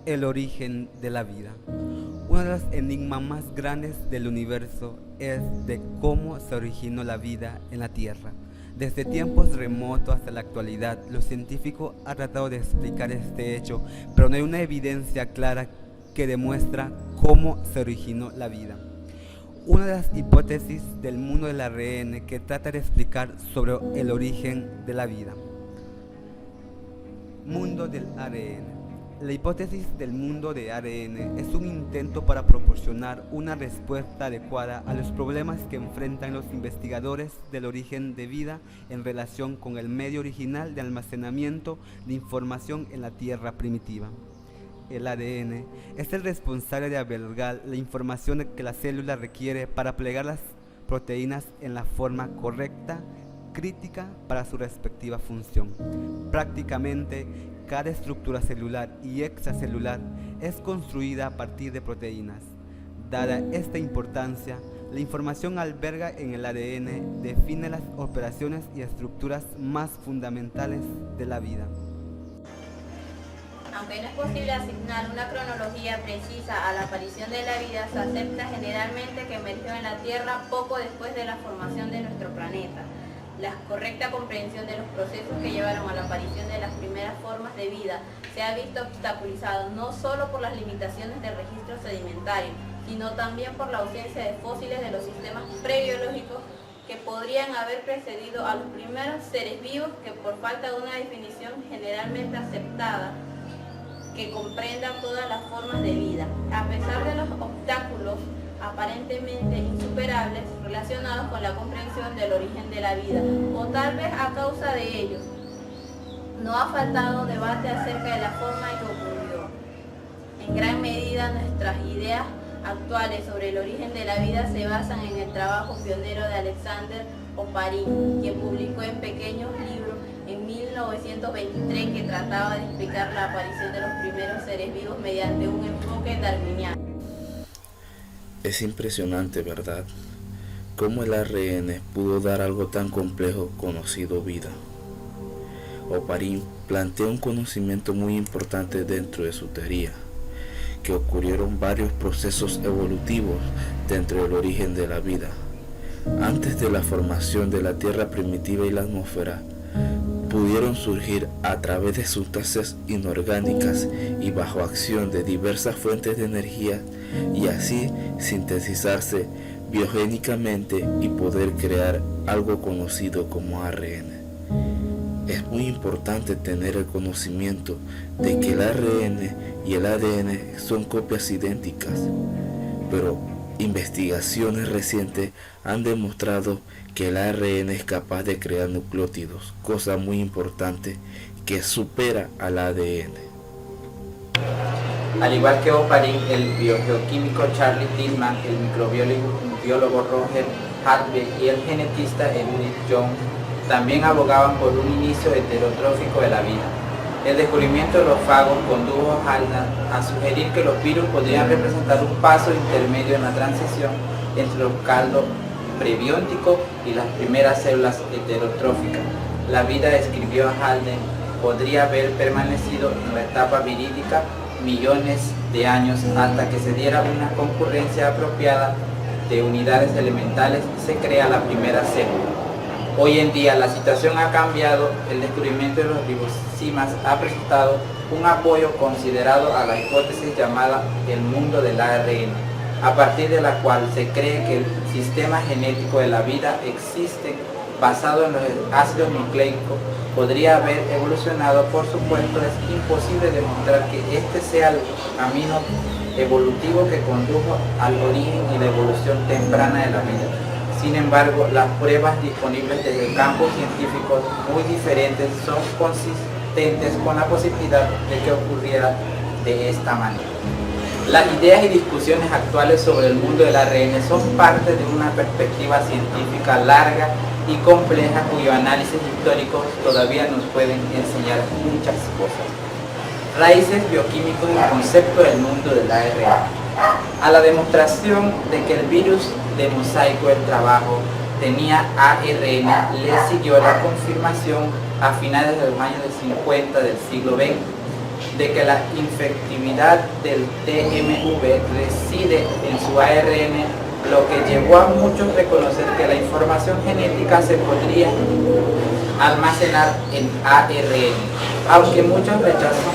El origen de la vida. Uno de los enigmas más grandes del universo es de cómo se originó la vida en la Tierra. Desde tiempos remotos hasta la actualidad, los científicos han tratado de explicar este hecho, pero no hay una evidencia clara que demuestra cómo se originó la vida. Una de las hipótesis del mundo del ARN que trata de explicar sobre el origen de la vida. Mundo del ARN. La hipótesis del mundo de ARN es un intento para proporcionar una respuesta adecuada a los problemas que enfrentan los investigadores del origen de vida en relación con el medio original de almacenamiento de información en la Tierra primitiva. El ADN es el responsable de albergar la información que la célula requiere para plegar las proteínas en la forma correcta, crítica para su respectiva función. Prácticamente cada estructura celular y extracelular es construida a partir de proteínas. Dada esta importancia, la información alberga en el ADN define las operaciones y estructuras más fundamentales de la vida. Aunque no es posible asignar una cronología precisa a la aparición de la vida, se acepta generalmente que emergió en la Tierra poco después de la formación de nuestro planeta. La correcta comprensión de los procesos que llevaron a la aparición de las primeras formas de vida se ha visto obstaculizado no solo por las limitaciones del registro sedimentario, sino también por la ausencia de fósiles de los sistemas prebiológicos que podrían haber precedido a los primeros seres vivos, que por falta de una definición generalmente aceptada que comprenda todas las formas de vida, a pesar de los obstáculos aparentemente insuperables relacionados con la comprensión del origen de la vida, o tal vez a causa de ellos. No ha faltado debate acerca de la forma en que ocurrió. En gran medida nuestras ideas actuales sobre el origen de la vida se basan en el trabajo pionero de Alexander Oparin, quien publicó en pequeños libros en 1923 que trataba de explicar la aparición de los primeros seres vivos mediante un enfoque darwiniano. Es impresionante, ¿verdad? Cómo el ARN pudo dar algo tan complejo conocido vida. Oparin plantea un conocimiento muy importante dentro de su teoría, que ocurrieron varios procesos evolutivos dentro del origen de la vida. Antes de la formación de la Tierra primitiva y la atmósfera, pudieron surgir a través de sustancias inorgánicas y bajo acción de diversas fuentes de energía y así sintetizarse biogénicamente y poder crear algo conocido como ARN. Es muy importante tener el conocimiento de que el ARN y el ADN son copias idénticas, pero investigaciones recientes han demostrado que el ARN es capaz de crear nucleótidos, cosa muy importante que supera al ADN. Al igual que Oparin, el biogeoquímico Charles Tillman, el microbiólogo Roger Harvey y el genetista Edwin Jones también abogaban por un inicio heterotrófico de la vida. El descubrimiento de los fagos condujo a Haldan a sugerir que los virus podrían representar un paso intermedio en la transición entre los caldos prebióticos y las primeras células heterotróficas. La vida, escribió Haldan, podría haber permanecido en la etapa virídica millones de años hasta que se diera una concurrencia apropiada de unidades elementales y se crea la primera célula. Hoy en día la situación ha cambiado. El descubrimiento de los ribosimas ha presentado un apoyo considerado a la hipótesis llamada el mundo del ARN, a partir de la cual se cree que el sistema genético de la vida existe basado en los ácidos nucleicos podría haber evolucionado. Por supuesto, es imposible demostrar que este sea el camino evolutivo que condujo al origen y la evolución temprana de la vida. Sin embargo, las pruebas disponibles desde campos científicos muy diferentes son consistentes con la posibilidad de que ocurriera de esta manera. Las ideas y discusiones actuales sobre el mundo del ARN son parte de una perspectiva científica larga y compleja cuyo análisis histórico todavía nos pueden enseñar muchas cosas. Raíces bioquímicos y concepto del mundo del ARN. A la demostración de que el virus de mosaico del trabajo tenía ARN le siguió la confirmación a finales de los años 50 del siglo XX de que la infectividad del TMV reside en su ARN, lo que llevó a muchos a reconocer que la información genética se podría almacenar en ARN, aunque muchos rechazan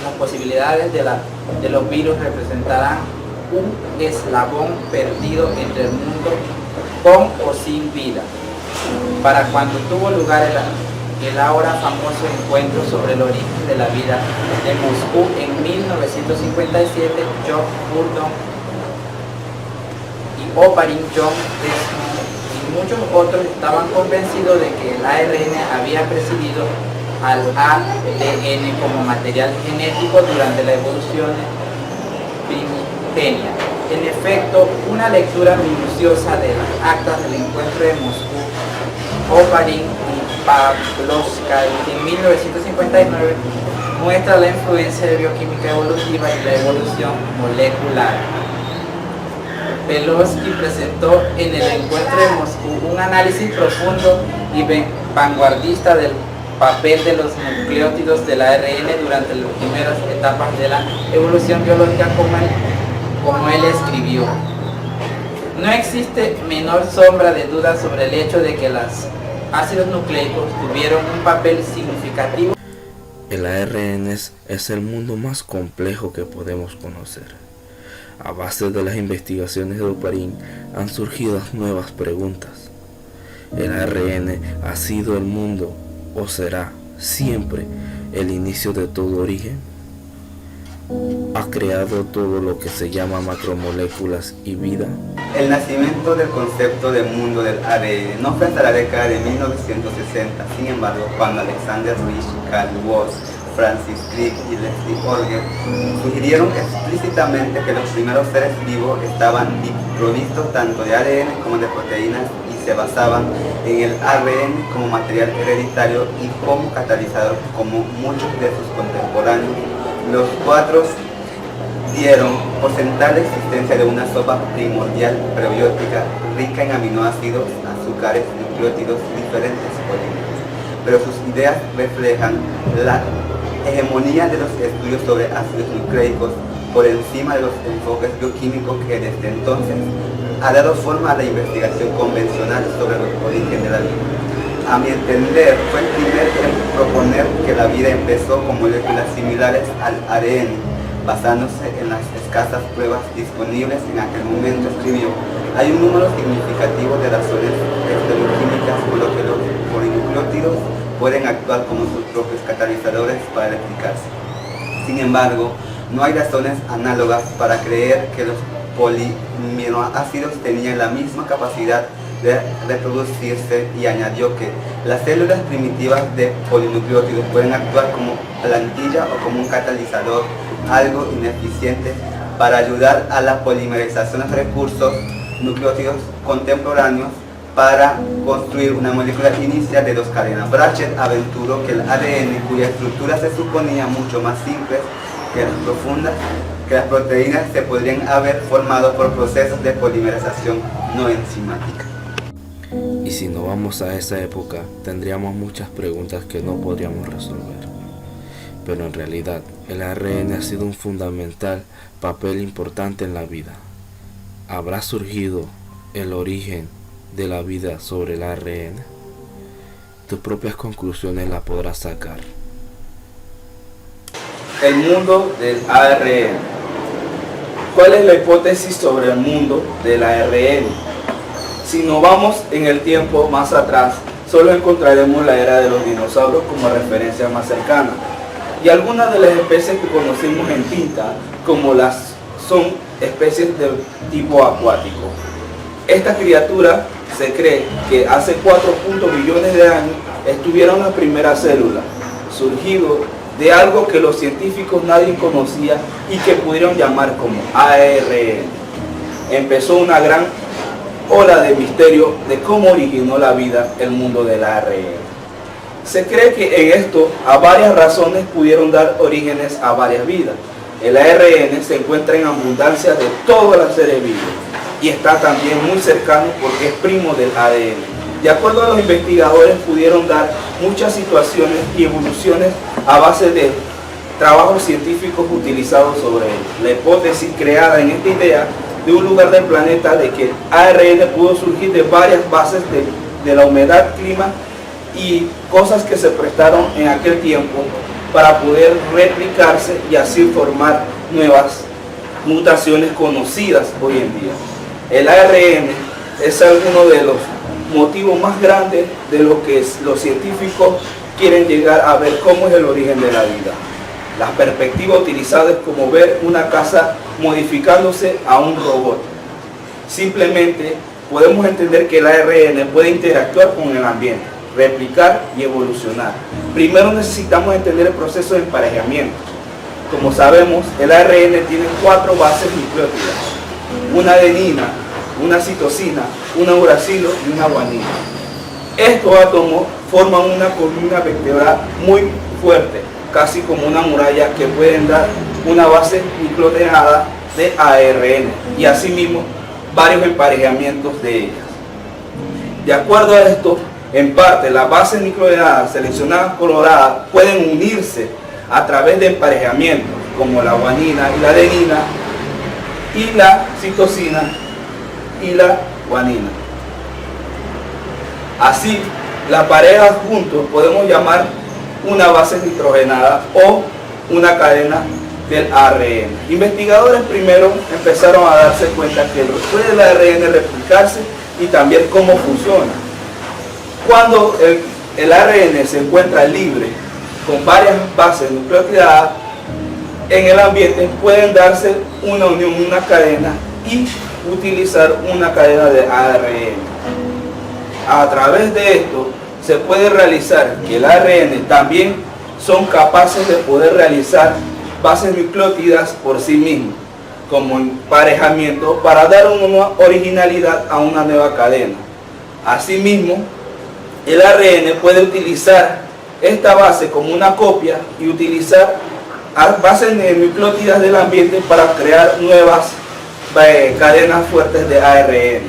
las posibilidades de los virus representarán un eslabón perdido entre el mundo con o sin vida. Para cuando tuvo lugar el ahora famoso encuentro sobre el origen de la vida en Moscú en 1957, John Burdon y Oparin John Desmond y muchos otros estaban convencidos de que el ARN había precedido al ADN como material genético durante la evolución primigenia. En efecto, una lectura minuciosa de las actas del encuentro de Moscú, Oparin y Pavlovsky en 1959 muestra la influencia de bioquímica evolutiva y la evolución molecular. Pavlovsky presentó en el encuentro de Moscú un análisis profundo y vanguardista del papel de los nucleótidos del ARN durante las primeras etapas de la evolución biológica, como él escribió. No existe menor sombra de duda sobre el hecho de que los ácidos nucleicos tuvieron un papel significativo. El ARN es el mundo más complejo que podemos conocer. A base de las investigaciones de Oparin han surgido nuevas preguntas. ¿El ARN ha sido el mundo o será siempre el inicio de todo origen? ¿Ha creado todo lo que se llama macromoléculas y vida? El nacimiento del concepto de mundo del ADN no fue hasta la década de 1960, sin embargo, cuando Alexander Rich, Carl Woese, Francis Crick y Leslie Orgel sugirieron explícitamente que los primeros seres vivos estaban provistos tanto de ADN como de proteínas y se basaban en el ARN como material hereditario y como catalizador, como muchos de sus contemporáneos. Los cuatro dieron por sentada la existencia de una sopa primordial prebiótica rica en aminoácidos, azúcares, nucleótidos y diferentes polímeros. Pero sus ideas reflejan la hegemonía de los estudios sobre ácidos nucleicos por encima de los enfoques bioquímicos que desde entonces ha dado forma a la investigación convencional sobre los orígenes de la vida. A mi entender, fue el primero en proponer que la vida empezó con moléculas similares al ADN, basándose en las escasas pruebas disponibles en aquel momento. Escribió: hay un número significativo de razones estereoquímicas por lo que los polinucleótidos pueden actuar como sus propios catalizadores para replicarse. Sin embargo, no hay razones análogas para creer que los poliminoácidos tenían la misma capacidad de reproducirse, y añadió que las células primitivas de polinucleótidos pueden actuar como plantilla o como un catalizador, algo ineficiente para ayudar a la polimerización de recursos nucleótidos contemporáneos para construir una molécula inicial de dos cadenas. Brachet aventuró que el ADN, cuya estructura se suponía mucho más simple que las profundas, que las proteínas se podrían haber formado por procesos de polimerización no enzimática. Y si no vamos a esa época, tendríamos muchas preguntas que no podríamos resolver. Pero en realidad, el ARN ha sido un fundamental papel importante en la vida. ¿Habrá surgido el origen de la vida sobre el ARN? Tus propias conclusiones las podrás sacar. El mundo del ARN. ¿Cuál es la hipótesis sobre el mundo del ARN? Si nos vamos en el tiempo más atrás, solo encontraremos la era de los dinosaurios como referencia más cercana, y algunas de las especies que conocimos en tinta como las son especies de tipo acuático. Esta criatura se cree que hace 4 billones de años estuvieron las primeras células, surgido de algo que los científicos nadie conocía y que pudieron llamar como ARN. Empezó una gran ola de misterio de cómo originó la vida el mundo del ARN. Se cree que en esto a varias razones pudieron dar orígenes a varias vidas. El ARN se encuentra en abundancia de todos los seres vivos y está también muy cercano porque es primo del ADN. De acuerdo a los investigadores, pudieron dar muchas situaciones y evoluciones a base de trabajos científicos utilizados sobre él. La hipótesis creada en esta idea de un lugar del planeta de que el ARN pudo surgir de varias bases de la humedad, clima y cosas que se prestaron en aquel tiempo para poder replicarse y así formar nuevas mutaciones conocidas hoy en día. El ARN es uno de los motivos más grandes de lo que los científicos quieren llegar a ver cómo es el origen de la vida. La perspectiva utilizada es como ver una casa modificándose a un robot. Simplemente podemos entender que el ARN puede interactuar con el ambiente, replicar y evolucionar. Primero necesitamos entender el proceso de emparejamiento. Como sabemos, el ARN tiene 4 bases nucleótidas: una adenina, una citosina, una uracilo y una guanina. Estos átomos forman una columna vertebral muy fuerte, casi como una muralla, que pueden dar una base nucleotidenada de ARN y asimismo varios emparejamientos de ellas. De acuerdo a esto, en parte las bases nucleotidenadas seleccionadas coloradas pueden unirse a través de emparejamientos como la guanina y la adenina y la citosina y la guanina. Así, la pareja juntos podemos llamar una base nitrogenada o una cadena del ARN. Investigadores primero empezaron a darse cuenta que puede el ARN replicarse y también cómo funciona. Cuando el ARN se encuentra libre con varias bases nucleotidadas en el ambiente, pueden darse una unión, una cadena, y utilizar una cadena de ARN. A través de esto se puede realizar que el ARN también son capaces de poder realizar bases nucleótidas por sí mismos, como emparejamiento, para dar una originalidad a una nueva cadena. Asimismo, el ARN puede utilizar esta base como una copia y utilizar bases nucleótidas del ambiente para crear nuevas cadenas fuertes de ARN.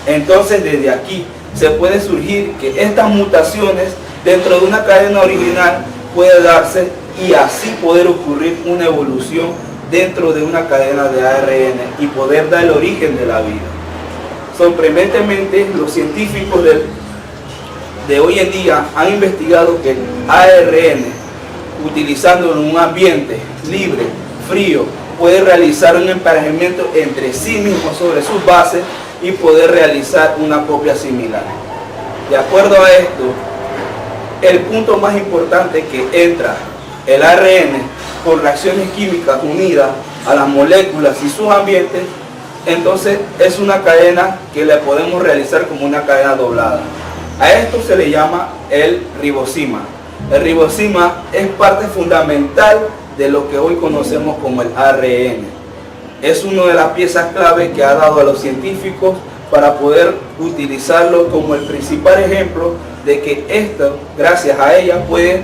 Entonces, desde aquí se puede surgir que estas mutaciones dentro de una cadena original puede darse y así poder ocurrir una evolución dentro de una cadena de ARN y poder dar el origen de la vida. Sorprendentemente, los científicos de hoy en día han investigado que el ARN, utilizando en un ambiente libre, frío, puede realizar un emparejamiento entre sí mismo sobre sus bases y poder realizar una copia similar. De acuerdo a esto, el punto más importante que entra el ARN por reacciones químicas unidas a las moléculas y sus ambientes, entonces es una cadena que le podemos realizar como una cadena doblada. A esto se le llama el ribosima. El ribosima es parte fundamental de lo que hoy conocemos como el ARN. Es una de las piezas clave que ha dado a los científicos para poder utilizarlo como el principal ejemplo de que esto, gracias a ella, puede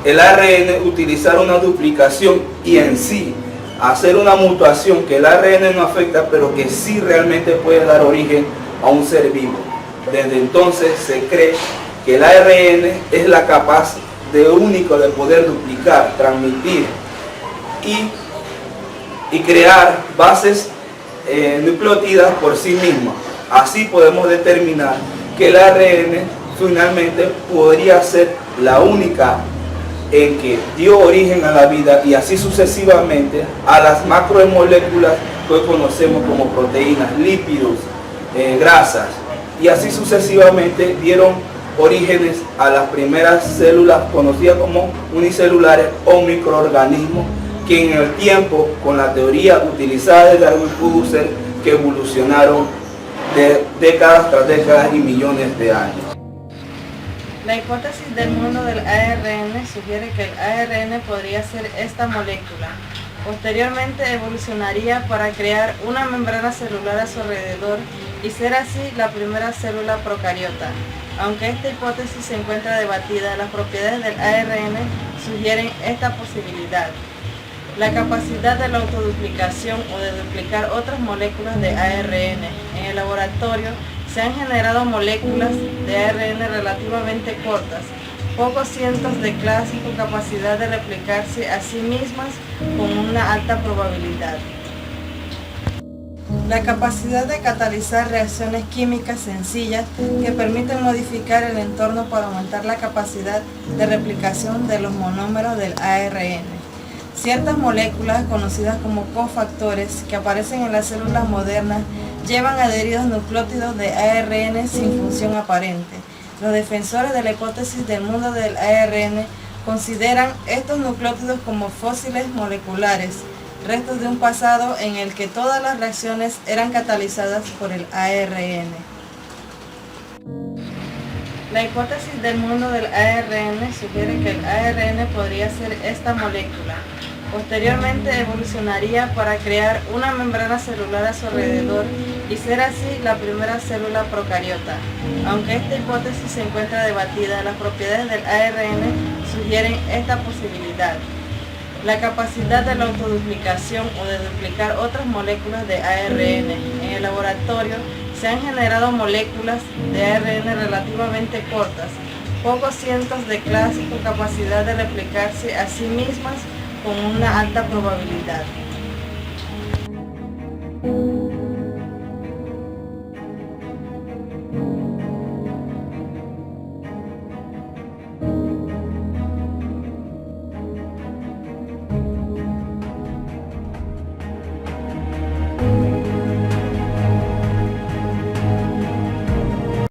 el ARN utilizar una duplicación y en sí hacer una mutación que el ARN no afecta, pero que sí realmente puede dar origen a un ser vivo. Desde entonces se cree que el ARN es la capaz de único de poder duplicar, transmitir y crear bases nucleótidas por sí mismas. Así podemos determinar que el ARN finalmente podría ser la única en que dio origen a la vida y así sucesivamente a las macromoléculas que hoy conocemos como proteínas, lípidos, grasas, y así sucesivamente dieron orígenes a las primeras células conocidas como unicelulares o microorganismos que en el tiempo, con la teoría utilizada de Darwin, pudo ser que evolucionaron de décadas tras décadas y millones de años. La hipótesis del mundo del ARN sugiere que el ARN podría ser esta molécula. Posteriormente evolucionaría para crear una membrana celular a su alrededor y ser así la primera célula procariota. Aunque esta hipótesis se encuentra debatida, las propiedades del ARN sugieren esta posibilidad. La capacidad de la autoduplicación o de duplicar otras moléculas de ARN. En el laboratorio se han generado moléculas de ARN relativamente cortas, pocos cientos de clases con capacidad de replicarse a sí mismas con una alta probabilidad. La capacidad de catalizar reacciones químicas sencillas que permiten modificar el entorno para aumentar la capacidad de replicación de los monómeros del ARN. Ciertas moléculas, conocidas como cofactores, que aparecen en las células modernas, llevan adheridos nucleótidos de ARN sin función aparente. Los defensores de la hipótesis del mundo del ARN consideran estos nucleótidos como fósiles moleculares, restos de un pasado en el que todas las reacciones eran catalizadas por el ARN. La hipótesis del mundo del ARN sugiere que el ARN podría ser esta molécula. Posteriormente evolucionaría para crear una membrana celular a su alrededor y ser así la primera célula procariota. Aunque esta hipótesis se encuentra debatida, las propiedades del ARN sugieren esta posibilidad. La capacidad de la autoduplicación o de duplicar otras moléculas de ARN. En el laboratorio se han generado moléculas de ARN relativamente cortas, pocos cientos de clases con capacidad de replicarse a sí mismas con una alta probabilidad.